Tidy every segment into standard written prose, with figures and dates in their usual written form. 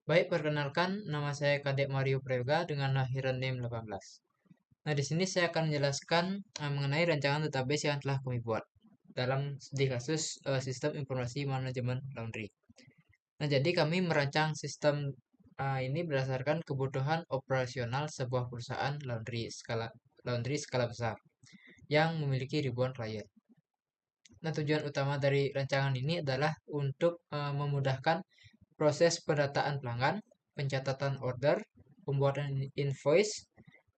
Baik, perkenalkan nama saya Kadek Mario Prayoga dengan lahiran NIM 18. Nah, di sini saya akan menjelaskan mengenai rancangan database yang telah kami buat dalam di kasus sistem informasi manajemen laundry. Nah, jadi kami merancang sistem ini berdasarkan kebutuhan operasional sebuah perusahaan laundry skala besar yang memiliki ribuan klien. Nah, tujuan utama dari rancangan ini adalah untuk memudahkan proses pendataan pelanggan, pencatatan order, pembuatan invoice,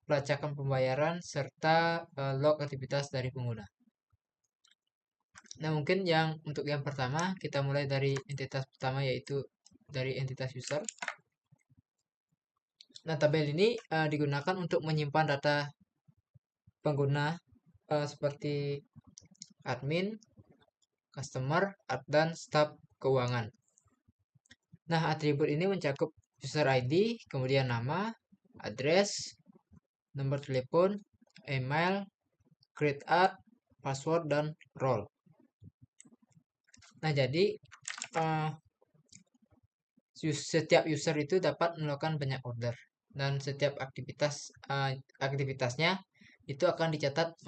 pelacakan pembayaran, serta log aktivitas dari pengguna. Nah, mungkin untuk yang pertama, kita mulai dari entitas pertama yaitu dari entitas user. Nah, tabel ini digunakan untuk menyimpan data pengguna seperti admin, customer, dan staf keuangan. Nah, atribut ini mencakup user ID, kemudian nama, address, nomor telepon, email, create ad, password, dan role. Nah, jadi uh, setiap user itu dapat melakukan banyak order dan setiap aktivitasnya itu akan dicatat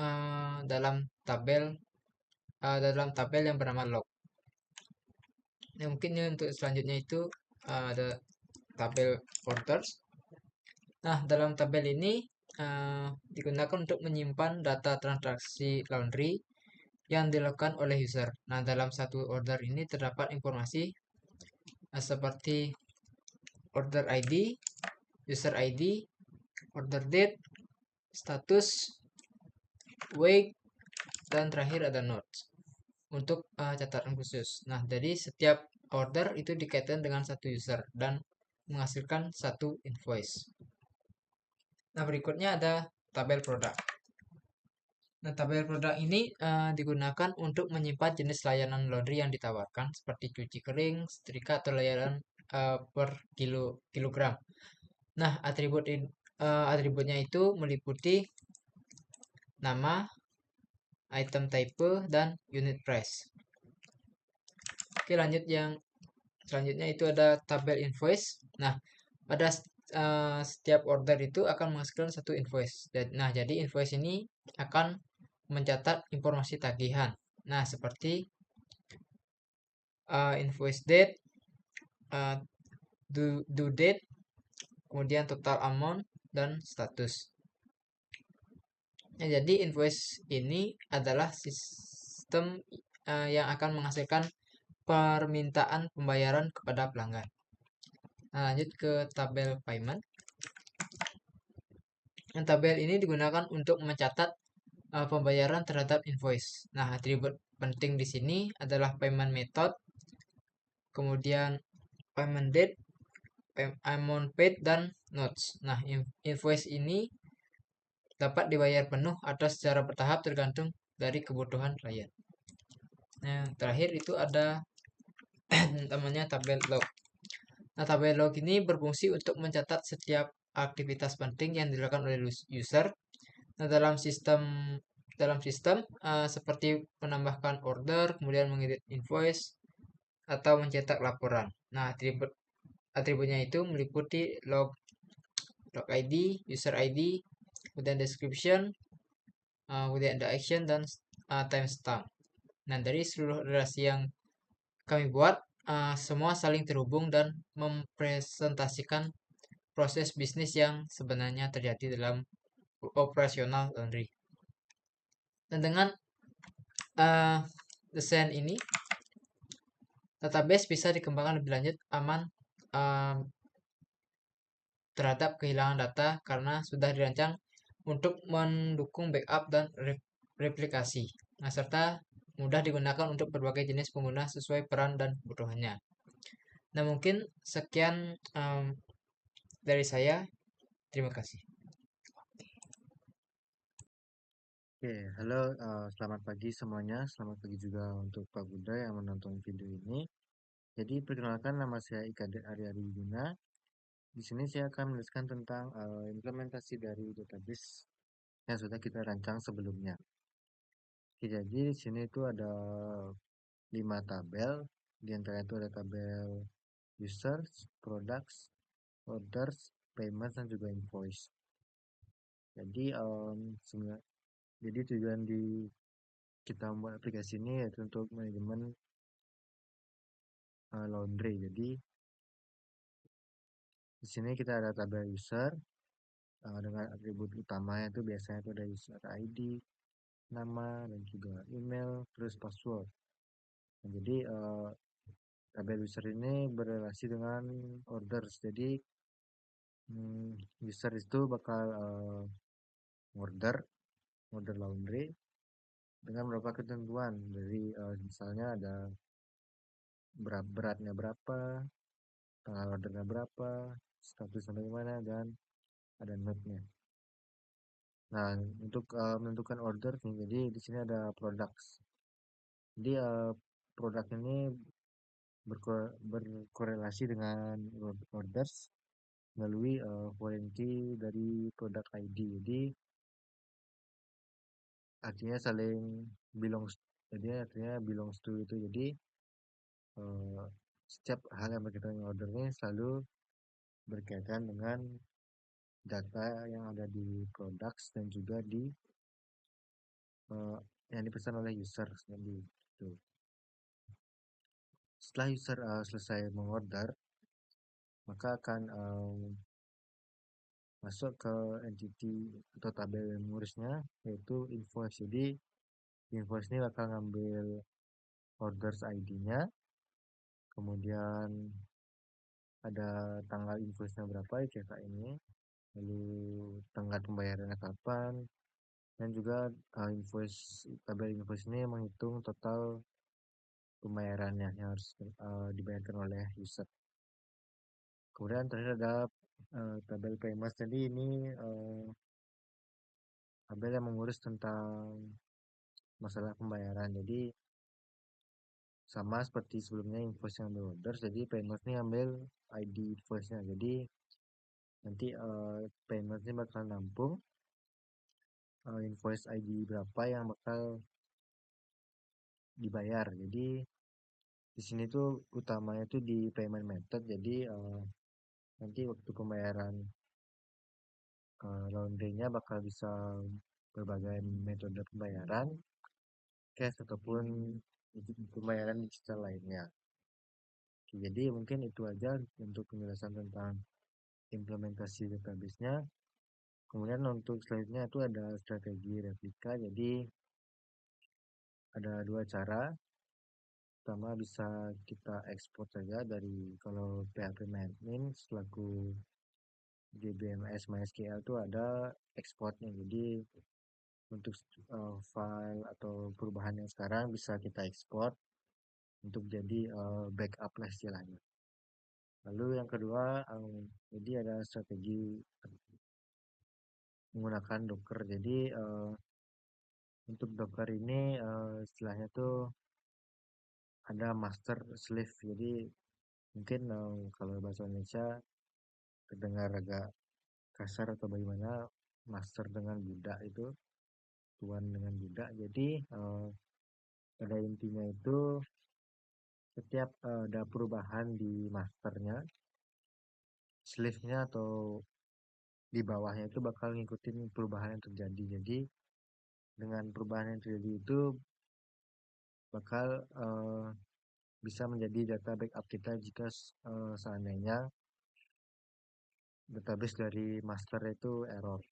dalam tabel yang bernama log. Nah, mungkin untuk selanjutnya itu ada tabel orders. Nah, dalam tabel ini digunakan untuk menyimpan data transaksi laundry yang dilakukan oleh user. Nah, dalam satu order ini terdapat informasi seperti order ID, user ID, order date, status, weight, dan terakhir ada notes untuk catatan khusus. Nah, jadi setiap order itu dikaitkan dengan satu user dan menghasilkan satu invoice. Nah, berikutnya ada tabel produk. Nah, tabel produk ini digunakan untuk menyimpan jenis layanan laundry yang ditawarkan seperti cuci kering, setrika, atau layanan per kilogram. Nah, atributnya itu meliputi nama, item type, dan unit price. Oke, selanjutnya itu ada tabel invoice. Nah, pada setiap order itu akan menghasilkan satu invoice. Nah, jadi invoice ini akan mencatat informasi tagihan. Nah, seperti invoice date, uh, due date, kemudian total amount, dan status. Ya, jadi invoice ini adalah sistem yang akan menghasilkan permintaan pembayaran kepada pelanggan. Nah, lanjut ke tabel payment. Tabel ini digunakan untuk mencatat pembayaran terhadap invoice. Nah, atribut penting di sini adalah payment method, kemudian payment date, amount paid, dan notes. Nah, invoice ini dapat dibayar penuh atau secara bertahap tergantung dari kebutuhan klien. Nah, terakhir itu ada namanya tabel log. Nah, tabel log ini berfungsi untuk mencatat setiap aktivitas penting yang dilakukan oleh user. Nah, dalam sistem seperti menambahkan order, kemudian mengedit invoice atau mencetak laporan. Nah, atributnya itu meliputi log ID, user ID, kemudian description, kemudian ada action, dan timestamp. Nah, dari seluruh relasi yang kami buat, semua saling terhubung dan mempresentasikan proses bisnis yang sebenarnya terjadi dalam operasional laundry. Dan dengan desain ini, database bisa dikembangkan lebih lanjut aman uh, terhadap kehilangan data karena sudah dirancang untuk mendukung backup dan replikasi. Nah, serta mudah digunakan untuk berbagai jenis pengguna sesuai peran dan kebutuhannya. Nah, mungkin sekian dari saya. Terima kasih. Oke, halo, selamat pagi semuanya. Selamat pagi juga untuk Pak Buddha yang menonton video ini. Jadi, perkenalkan nama saya Ika Arya Wiguna. Di sini saya akan menjelaskan tentang implementasi dari database yang sudah kita rancang sebelumnya. Oke, jadi di sini itu ada 5 tabel. Di antara itu ada tabel users, products, orders, payments, dan juga invoice. Jadi jadi tujuan di kita membuat aplikasi ini yaitu untuk manajemen laundry. Jadi di sini kita ada tabel user dengan atribut utamanya itu biasanya itu ada user ID, nama, dan juga email, terus password. Nah, jadi tabel user ini berrelasi dengan orders. Jadi user itu bakal order laundry dengan beberapa ketentuan dari misalnya ada beratnya berapa, tanggal ordernya berapa, statusnya bagaimana, dan ada note-nya. Nah, untuk menentukan order nih, jadi di sini ada products. Jadi produk ini berkorelasi dengan orders melalui warranty dari produk ID. Jadi artinya saling belongs, jadi artinya belongs to itu. Jadi setiap hal yang berkaitan dengan order ini selalu berkaitan dengan data yang ada di products dan juga di yang dipesan oleh user sendiri. Gitu. Setelah user selesai mengorder, maka akan masuk ke entity atau tabel yang mengurusnya, yaitu invoice. Jadi invoice ini bakal ngambil orders ID-nya, kemudian ada tanggal invoice-nya berapa kayak ini, lalu tanggal pembayarannya kapan, dan juga tabel invoice ini menghitung total pembayarannya yang harus dibayarkan oleh user. Kemudian terakhir ada tabel payments. Jadi ini tabel yang mengurus tentang masalah pembayaran. Jadi sama seperti sebelumnya invoice yang ambil order, jadi payment ini ambil ID invoice-nya. Jadi nanti payment ini bakal nampung invoice ID berapa yang bakal dibayar. Jadi di sini tuh utamanya tuh di payment method. Jadi nanti waktu pembayaran laundry-nya bakal bisa berbagai metode pembayaran, cash ataupun pembayaran digital lainnya. Jadi mungkin itu aja untuk penjelasan tentang implementasi database-nya. Kemudian untuk selanjutnya itu ada strategi replika. Jadi ada dua cara. Pertama bisa kita ekspor saja dari, kalau PHP admin selaku DBMS MySQL itu ada ekspornya. Jadi untuk file atau perubahan yang sekarang bisa kita ekspor untuk jadi backup lah istilahnya. Lalu yang kedua, jadi ada strategi menggunakan Docker. Jadi untuk Docker ini istilahnya tuh ada master slave. Jadi mungkin kalau bahasa Indonesia terdengar agak kasar atau bagaimana, master dengan budak itu, tuan dengan budak. Jadi pada intinya itu setiap ada perubahan di masternya, slave-nya atau di bawahnya itu bakal ngikutin perubahan yang terjadi. Jadi dengan perubahan yang terjadi itu bakal bisa menjadi data backup kita jika seandainya database dari master itu error.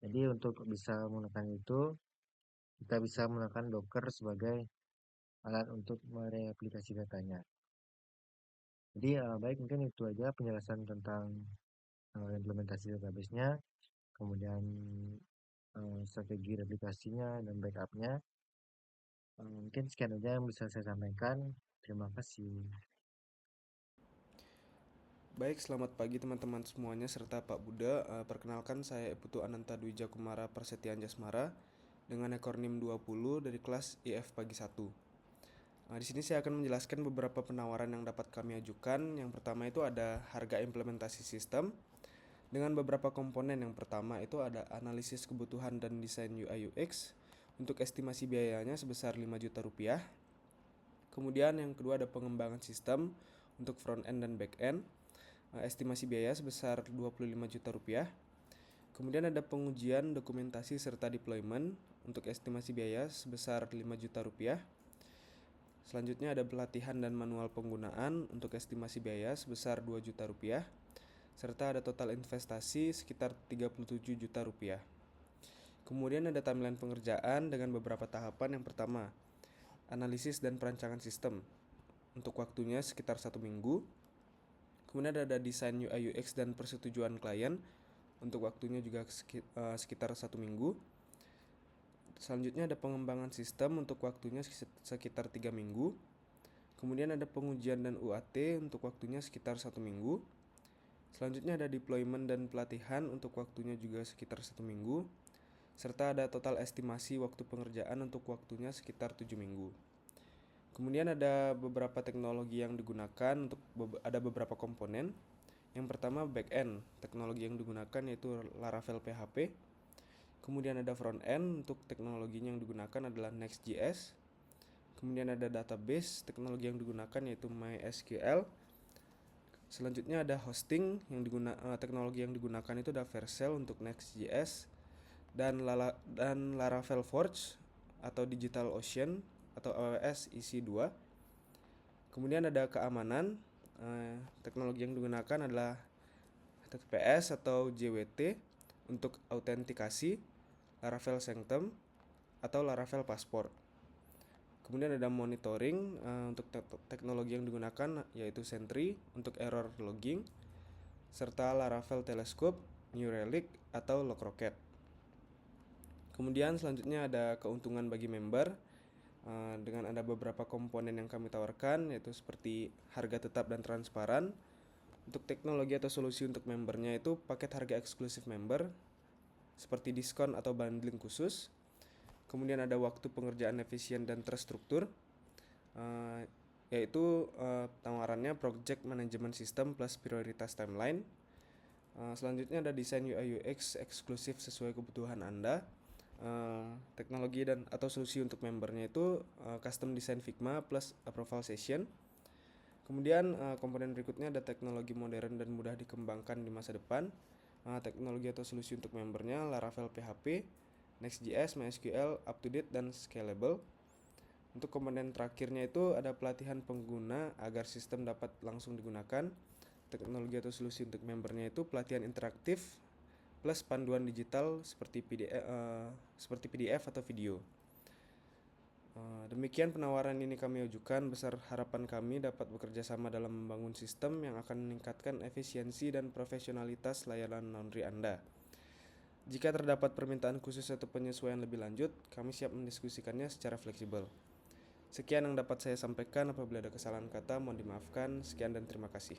Jadi untuk bisa menggunakan itu, kita bisa menggunakan Docker sebagai alat untuk mereplikasi datanya. Jadi baik, mungkin itu aja penjelasan tentang implementasi database-nya, kemudian strategi replikasinya dan backupnya. Mungkin sekian aja yang bisa saya sampaikan. Terima kasih. Baik, selamat pagi teman-teman semuanya serta Pak Buddha. Perkenalkan saya Putu Ananta Dwi Jakumara Persetiaan Jasmara dengan ekor NIM 20 dari kelas IF Pagi 1. Di sini saya akan menjelaskan beberapa penawaran yang dapat kami ajukan. Yang pertama itu ada harga implementasi sistem dengan beberapa komponen. Yang pertama itu ada analisis kebutuhan dan desain UI UX untuk estimasi biayanya sebesar 5 juta rupiah. Kemudian yang kedua ada pengembangan sistem untuk front end dan back end. Estimasi biaya sebesar Rp25 juta. Kemudian ada pengujian, dokumentasi, serta deployment untuk estimasi biaya sebesar Rp5 juta. Selanjutnya ada pelatihan dan manual penggunaan untuk estimasi biaya sebesar Rp2 juta. Serta ada total investasi sekitar Rp37 juta. Kemudian ada timeline pengerjaan dengan beberapa tahapan. Yang pertama, analisis dan perancangan sistem. Untuk waktunya sekitar 1 minggu. Kemudian ada desain UI UX dan persetujuan klien. Untuk waktunya juga sekitar 1 minggu. Selanjutnya ada pengembangan sistem untuk waktunya sekitar 3 minggu. Kemudian ada pengujian dan UAT untuk waktunya sekitar 1 minggu. Selanjutnya ada deployment dan pelatihan untuk waktunya juga sekitar 1 minggu. Serta ada total estimasi waktu pengerjaan untuk waktunya sekitar 7 minggu. Kemudian ada beberapa teknologi yang digunakan untuk ada beberapa komponen. Yang pertama back-end, teknologi yang digunakan yaitu Laravel PHP. Kemudian ada front-end, untuk teknologinya yang digunakan adalah Next.js. Kemudian ada database, teknologi yang digunakan yaitu MySQL. Selanjutnya ada hosting, teknologi yang digunakan itu ada Vercel untuk Next.js. Dan Laravel Forge atau DigitalOcean atau AWS EC2. Kemudian ada keamanan, teknologi yang digunakan adalah HTTPS atau JWT untuk autentikasi, Laravel Sanctum atau Laravel Passport. Kemudian ada monitoring, untuk teknologi yang digunakan yaitu Sentry untuk error logging, serta Laravel Telescope, New Relic atau Lockrocket. Kemudian selanjutnya ada keuntungan bagi member, dengan ada beberapa komponen yang kami tawarkan yaitu seperti harga tetap dan transparan. Untuk teknologi atau solusi untuk membernya itu paket harga eksklusif member seperti diskon atau bundling khusus. Kemudian ada waktu pengerjaan efisien dan terstruktur, yaitu tawarannya project management system plus prioritas timeline. Selanjutnya ada desain UI UX eksklusif sesuai kebutuhan Anda. Teknologi dan atau solusi untuk membernya itu custom design Figma plus approval session. Kemudian komponen berikutnya ada teknologi modern dan mudah dikembangkan di masa depan. Teknologi atau solusi untuk membernya Laravel PHP, Next.js, MySQL, up-to-date dan scalable. Untuk komponen terakhirnya itu ada pelatihan pengguna agar sistem dapat langsung digunakan. Teknologi atau solusi untuk membernya itu pelatihan interaktif plus panduan digital seperti PDF atau video. Demikian penawaran ini kami ajukan. Besar harapan kami dapat bekerja sama dalam membangun sistem yang akan meningkatkan efisiensi dan profesionalitas layanan laundry Anda. Jika terdapat permintaan khusus atau penyesuaian lebih lanjut, kami siap mendiskusikannya secara fleksibel. Sekian yang dapat saya sampaikan. Apabila ada kesalahan kata, mohon dimaafkan. Sekian dan terima kasih.